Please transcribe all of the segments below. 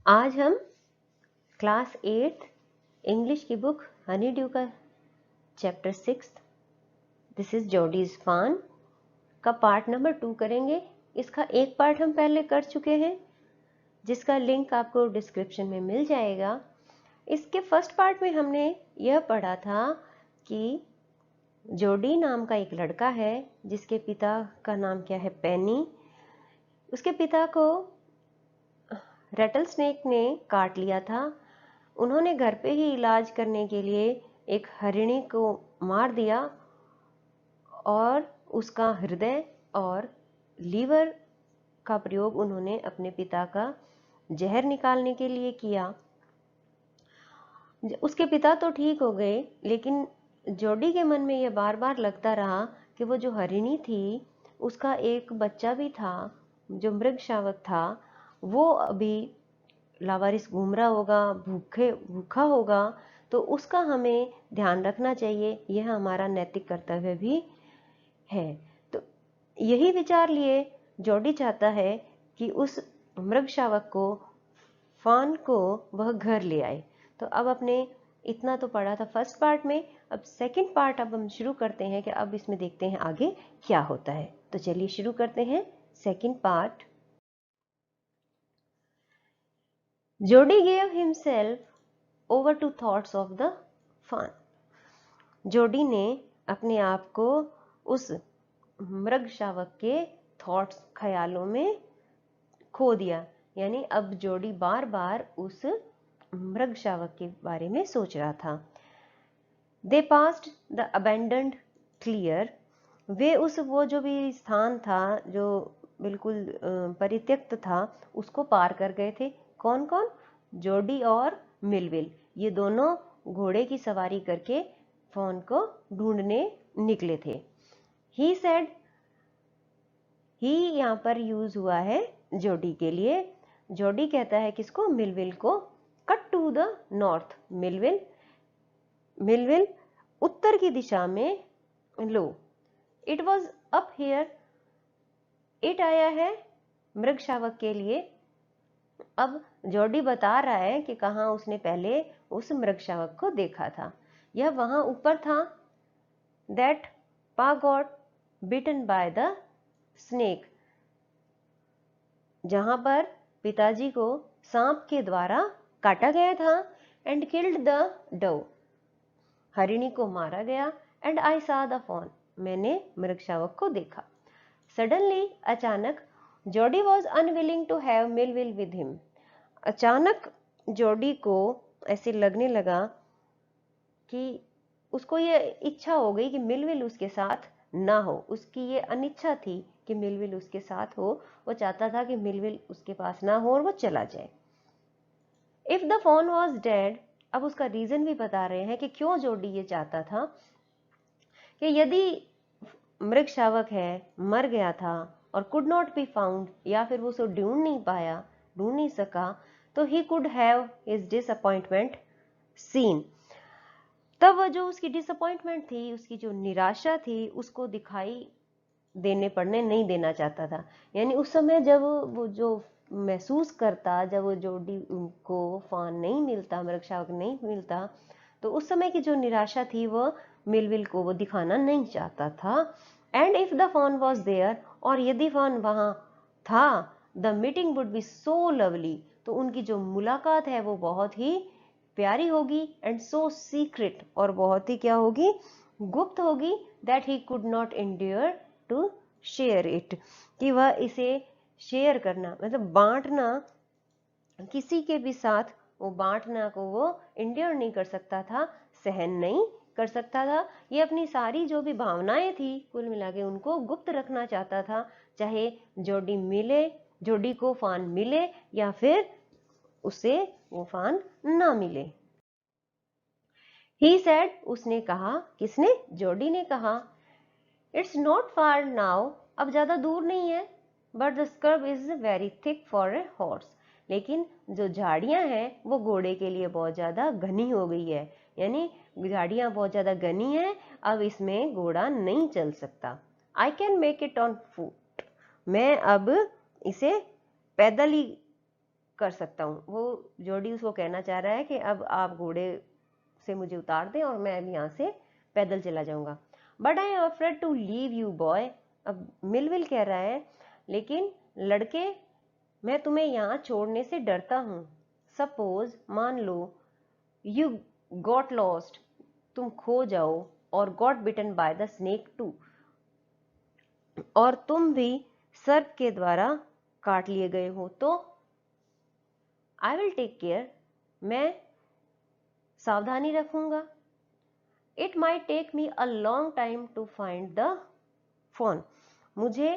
आज हम class 8 English की बुक हनी ड्यू का चैप्टर 6 दिस इज जॉडीज फान का पार्ट नंबर 2 करेंगे। इसका एक पार्ट हम पहले कर चुके हैं जिसका लिंक आपको डिस्क्रिप्शन में मिल जाएगा। इसके फर्स्ट पार्ट में हमने यह पढ़ा था कि जॉडी नाम का एक लड़का है जिसके पिता का नाम क्या है, पेनी। उसके पिता को रेटल स्नेक ने काट लिया था। उन्होंने घर पे ही इलाज करने के लिए एक हरिणी को मार दिया और उसका हृदय और लीवर का प्रयोग उन्होंने अपने पिता का जहर निकालने के लिए किया। उसके पिता तो ठीक हो गए, लेकिन जॉडी के मन में यह बार बार लगता रहा कि वो जो हरिणी थी उसका एक बच्चा भी था जो मृग शावक था, वो अभी लावारिस घूम रहा होगा, भूखा होगा, तो उसका हमें ध्यान रखना चाहिए। यह हमारा नैतिक कर्तव्य भी है। तो यही विचार लिए जॉडी चाहता है कि उस मृग शावक को, फान को, वह घर ले आए। तो अब अपने इतना तो पढ़ा था फर्स्ट पार्ट में, अब सेकंड पार्ट अब हम शुरू करते हैं कि अब इसमें देखते हैं आगे क्या होता है। तो चलिए शुरू करते हैं second part. Jody gave himself over to thoughts of the fawn. Jody ने अपने आप को उस मृग शावक के थॉट्स, ख्यालों में खो दिया। यानी अब जॉडी बार बार उस मृग शावक के बारे में सोच रहा था। दे पास्ड द अबेंडन्ड क्लियर। वे वो जो भी स्थान था जो बिल्कुल परित्यक्त था उसको पार कर गए थे। कौन कौन? जॉडी और मिलविल, ये दोनों घोड़े की सवारी करके फॉन को ढूंढने निकले थे। ही सेड, ही यहाँ पर यूज हुआ है जॉडी के लिए। जॉडी कहता है किसको? मिलविल को। Cut to the north. Millville उत्तर की दिशा में लो। It was up here. It आया है मृग शावक के लिए। अब जॉडी बता रहा है कि कहाँ उसने पहले उस मृग शावक को देखा था। यह वहां ऊपर था। That pa got bitten by the snake, जहां पर पिताजी को सांप के द्वारा काटा गया था। एंड किल्ड द डव, हरिणी को मारा गया। एंड आई सा द फॉन, मैंने मृग शावक को देखा। सडनली, अचानक, Jody was unwilling to have Millwheel with him. अचानक जॉडी को ऐसे लगने लगा कि उसको ये इच्छा हो गई कि मिलविल उसके साथ ना हो। उसकी ये अनिच्छा थी कि मिलविल उसके साथ हो। वो चाहता था कि मिलविल उसके पास ना हो और वो चला जाए। If the fawn was dead, अब उसका रीजन भी बता रहे हैं कि क्यों जॉडी ये चाहता था कि यदि मृग शावक है मर गया था और कुड नॉट बी फाउंड, या फिर वो उसे ढूंढ नहीं सका, तो he could have his disappointment seen. तब वह जो उसकी डिसअपॉइंटमेंट थी, उसकी जो निराशा थी, उसको दिखाई पड़ने नहीं देना चाहता था। यानी उस समय जब वो जो महसूस करता, जब वो जॉडी को फान नहीं मिलता, मृग शावक नहीं मिलता, तो उस समय की जो निराशा थी वो मिलविल को वो दिखाना नहीं चाहता था। And if the fawn was there, और यदि फॉन वहां था, the meeting would be so lovely, तो उनकी जो मुलाकात है वो बहुत ही प्यारी होगी। एंड सो सीक्रेट, और बहुत ही क्या होगी? गुप्त होगी। That he could not endure to share it, कि वह इसे शेयर करना, मतलब बांटना, किसी के भी साथ वो बांटना को वो एंड्योर नहीं कर सकता था, सहन नहीं कर सकता था। ये अपनी सारी जो भी भावनाएं थी कुल मिला के उनको गुप्त रखना चाहता था, चाहे जॉडी को फान मिले या फिर उसे वो फान ना मिले। ही सेड, उसने कहा। किसने? जॉडी ने कहा। इट्स नॉट फार नाउ, अब ज्यादा दूर नहीं है। But the scrub is very thick for a horse, लेकिन जो झाड़ियां हैं वो घोड़े के लिए बहुत ज्यादा घनी हो गई है। यानी झाड़ियां बहुत ज्यादा घनी है, अब इसमें घोड़ा नहीं चल सकता। I can make it on foot, मैं अब इसे पैदल ही कर सकता हूँ। वो जोडी उसको कहना चाह रहा है कि अब आप घोड़े से मुझे उतार दें और मैं अब यहाँ से पैदल चला जाऊंगा। But I am afraid to leave you boy. अब मिलविल कह रहा है लेकिन लड़के, मैं तुम्हें यहाँ छोड़ने से डरता हूँ। सपोज, मान लो, यू गॉट लॉस्ट, तुम खो जाओ, और got bitten by the snake too, और तुम भी सर्प के द्वारा काट लिए गए हो, तो आई विल टेक केयर, मैं सावधानी रखूंगा। It might take me a long time to find the fawn. मुझे,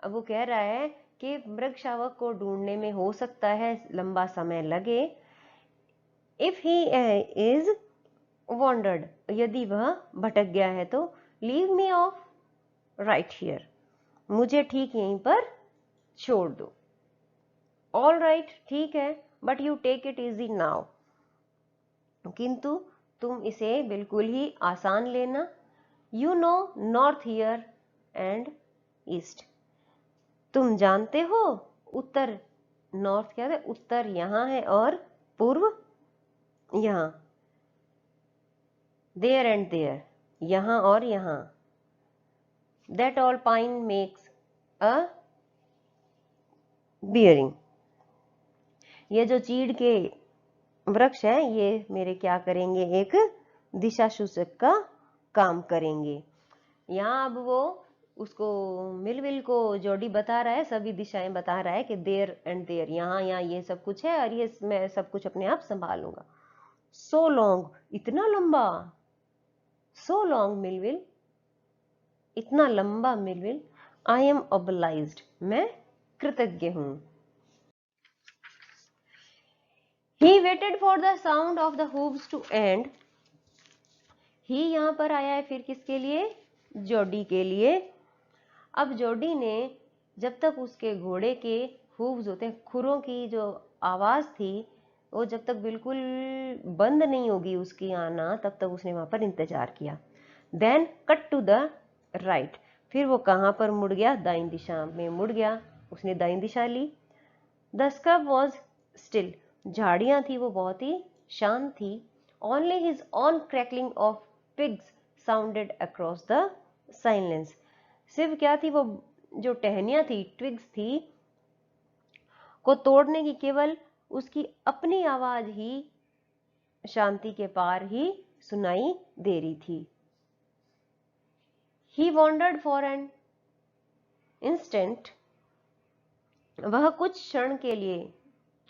अब वो कह रहा है कि मृग शावक को ढूंढने में हो सकता है लंबा समय लगे। इफ ही इज वॉन्डर्ड, यदि वह भटक गया है तो leave me of right here, मुझे ठीक यहीं पर छोड़ दो। ऑल राइट, ठीक है, but you take it easy now, किंतु तुम इसे बिल्कुल ही आसान लेना। You know north here and east, तुम जानते हो उत्तर, नॉर्थ क्या है, उत्तर यहाँ है और पूर्व यहाँ, देयर एंड देयर, यहाँ और यहाँ। That all pine makes a bearing, ये जो चीड़ के वृक्ष है ये मेरे क्या करेंगे, एक दिशा सूचक का काम करेंगे। यहाँ अब वो उसको मिलविल को जोडी बता रहा है, सभी दिशाएं बता रहा है कि देयर एंड देयर, यहाँ यहाँ ये सब कुछ है और ये मैं सब कुछ अपने आप संभालूंगा। सो लॉन्ग, इतना लंबा, सो लॉन्ग मिलविल, इतना लंबा मिलविल, आई एम ऑब्लाइज्ड, मैं कृतज्ञ हूं। He waited for the sound of the hooves to end. ही यहाँ पर आया है फिर किसके लिए, जोडी के लिए। अब जोडी ने जब तक उसके घोड़े के हूव्स होते हैं, खुरों की जो आवाज थी, वो जब तक बिल्कुल बंद नहीं होगी उसकी आना, तब तक उसने वहां पर इंतजार किया। Then cut to the right, फिर वो कहाँ पर मुड़ गया, दाईं दिशा में मुड़ गया, उसने दाईं दिशा ली। द स्क्रब वॉज स्टिल, झाड़ियां थी वो बहुत ही शांत थी। Only his on crackling of pigs sounded across the silence, सिर्फ क्या थी वो जो टहनियां थी, ट्विग्स थी, को तोड़ने की केवल उसकी अपनी आवाज ही शांति के पार ही सुनाई दे रही थी। ही वॉन्डर्ड फॉर एन इंस्टेंट, वह कुछ क्षण के लिए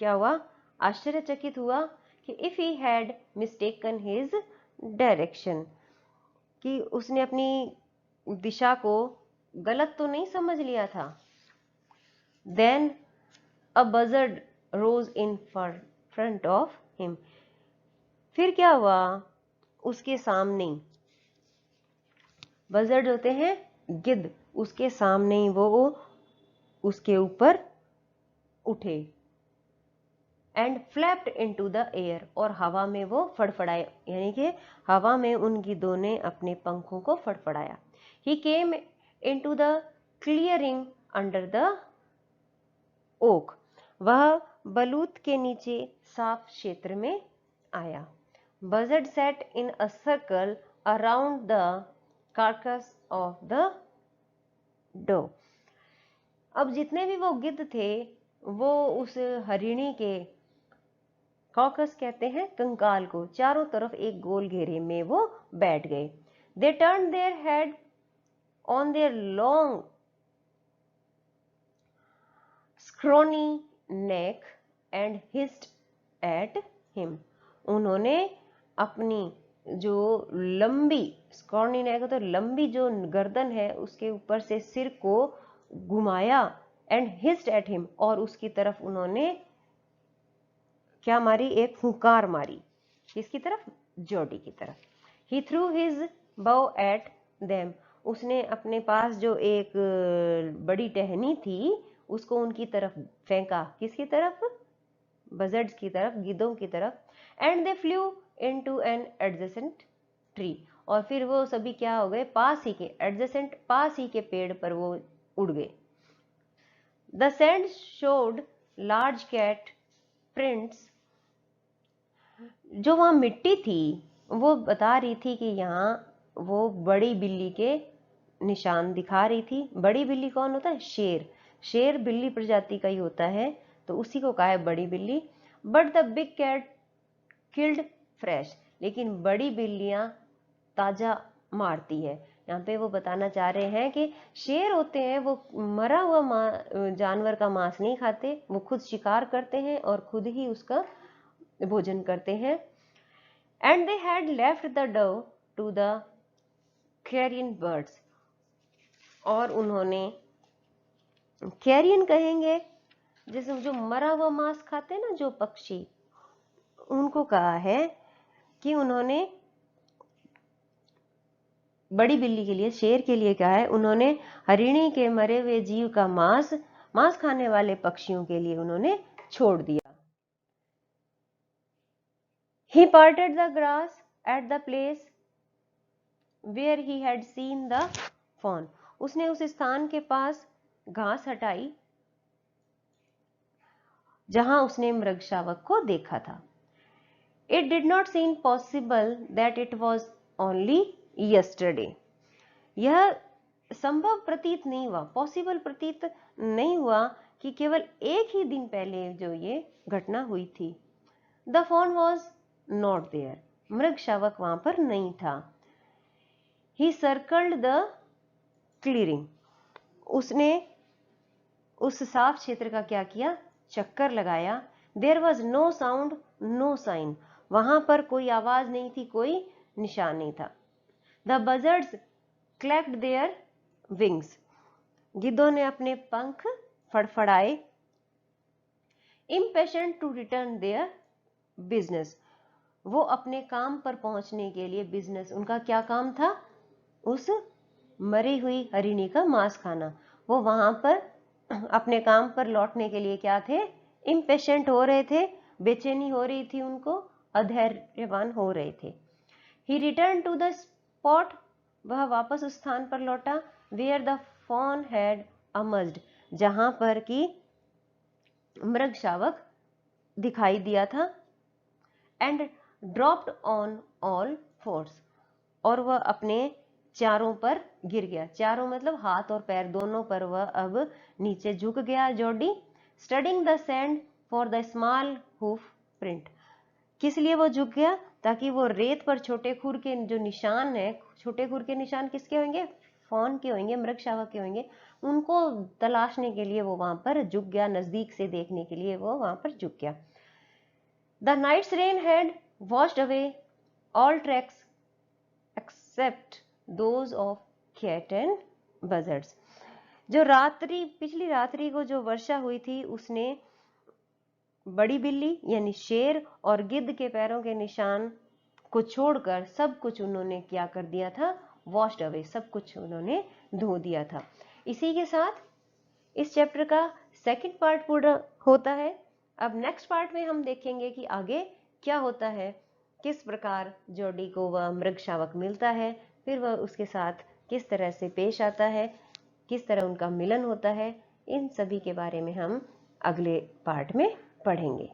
क्या हुआ, आश्चर्यचकित हुआ कि if he had mistaken his direction, कि उसने अपनी दिशा को गलत तो नहीं समझ लिया था। Then a buzzard rose in front of him, फिर क्या हुआ, उसके सामने, बजर्ड होते हैं गिद्ध, उसके सामने ही वो उसके ऊपर उठे। And flapped into the air, और हवा में वो फड़फड़ाए, यानी कि हवा में उन गिद्धों ने अपने पंखों को फड़फड़ाया। He came into the clearing under the oak, वह बलूत के नीचे साफ क्षेत्र में आया। Buzzard sat in a circle around the carcass of the doe, अब जितने भी वो गिद्ध थे वो उस हरिणी के, कॉकस कहते हैं कंकाल को, चारों तरफ एक गोल घेरे में वो बैठ गए। They turn their head on their long scrawny neck and hissed at him, उन्होंने अपनी जो लंबी, स्क्रॉनी नेक तो लंबी जो गर्दन है उसके ऊपर से सिर को घुमाया, एंड हिस्ड एट हिम, और उसकी तरफ उन्होंने क्या मारी, एक फुंकार मारी, किसकी तरफ, जोडी की तरफ। He threw his bow at them, उसने अपने पास जो एक बड़ी टहनी थी उसको उनकी तरफ फेंका, किसकी तरफ, बजर्ड्स की तरफ, गिद्धों की तरफ। And they flew into an adjacent tree, और फिर वो सभी क्या हो गए, पास ही के, एडजेसेंट पास ही के पेड़ पर वो उड़ गए। The sand showed large cat prints, जो वहां मिट्टी थी वो बता रही थी कि यहाँ वो बड़ी बिल्ली के निशान दिखा रही थी। बड़ी बिल्ली कौन होता है? शेर। शेर बिल्ली प्रजाति का ही होता है, तो उसी को कहा है बड़ी बिल्ली। But the big cat killed fresh, लेकिन बड़ी बिल्लियां ताजा मारती है। यहाँ पे वो बताना चाह रहे हैं कि शेर होते हैं वो मरा हुआ जानवर का मांस नहीं खाते, वो खुद शिकार करते हैं और खुद ही उसका भोजन करते हैं। And they had left the dove to the carrion birds, और उन्होंने, कैरियन कहेंगे जैसे जो मरा हुआ मांस खाते हैं ना जो पक्षी, उनको कहा है कि उन्होंने बड़ी बिल्ली के लिए, शेर के लिए क्या है, उन्होंने हरिणी के मरे हुए जीव का मांस खाने वाले पक्षियों के लिए उन्होंने छोड़ दिया। He parted the grass at the place where he had seen the fawn, उसने उस स्थान के पास घास हटाई जहां उसने मृग शावक को देखा था। It did not seem possible that it was only yesterday, यह संभव प्रतीत नहीं हुआ, पॉसिबल प्रतीत नहीं हुआ कि केवल एक ही दिन पहले जो ये घटना हुई थी। The fawn was not there, मृग शावक वहां पर नहीं था। ही सर्कल्ड द क्लियरिंग, उसने उस साफ क्षेत्र का क्या किया? चक्कर लगाया। There was no sound no sign, वहां पर कोई आवाज नहीं थी, कोई निशान नहीं था। The buzzards clapped their wings, गिद्धों ने अपने पंख फड़फड़ाए। Impatient to return their business, वो अपने काम पर पहुंचने के लिए, बिजनेस उनका क्या काम था? उस मरी हुई हरिणी का मांस खाना। वो वहां पर अपने काम पर लौटने के लिए क्या थे? इम्पेशेंट हो रहे थे, बेचैनी हो रही थी उनको, अधैर्यवान हो रहे थे। ही रिटर्न टू द स्पॉट, वह वापस उस स्थान पर लौटा। वेयर द फॉन हैड अमर्ज्ड, जहां पर कि मृग शावक दिखाई दिया था। And dropped on all force, और वह अपने चारों पर गिर गया। चारों मतलब हाथ और पैर दोनों पर वह अब नीचे झुक गया जोडी। Studying the sand for the small hoof print, किस लिए वो झुक गया? ताकि वो रेत पर छोटे खुर के जो निशान है, छोटे खुर के निशान किसके होंगे? फॉन के होंगे, मृग शावक के होंगे। उनको तलाशने के लिए वो वहां पर झुक गया, नजदीक से देखने के लिए वो वहां पर झुक गया। The night's rain had washed away all tracks except those of cat and buzzards, जो रात्रि, पिछली रात्रि को जो वर्षा हुई थी उसने बड़ी बिल्ली यानी शेर और गिद्ध के पैरों के निशान को छोड़कर सब कुछ उन्होंने क्या कर दिया था? वॉश्ड अवे, सब कुछ उन्होंने धो दिया था। इसी के साथ इस चैप्टर का सेकंड पार्ट पूरा होता है। अब नेक्स्ट पार्ट में हम देखेंगे कि आगे क्या होता है, किस प्रकार जोडी को वह मृग शावक मिलता है, फिर वह उसके साथ किस तरह से पेश आता है, किस तरह उनका मिलन होता है। इन सभी के बारे में हम अगले पार्ट में पढ़ेंगे।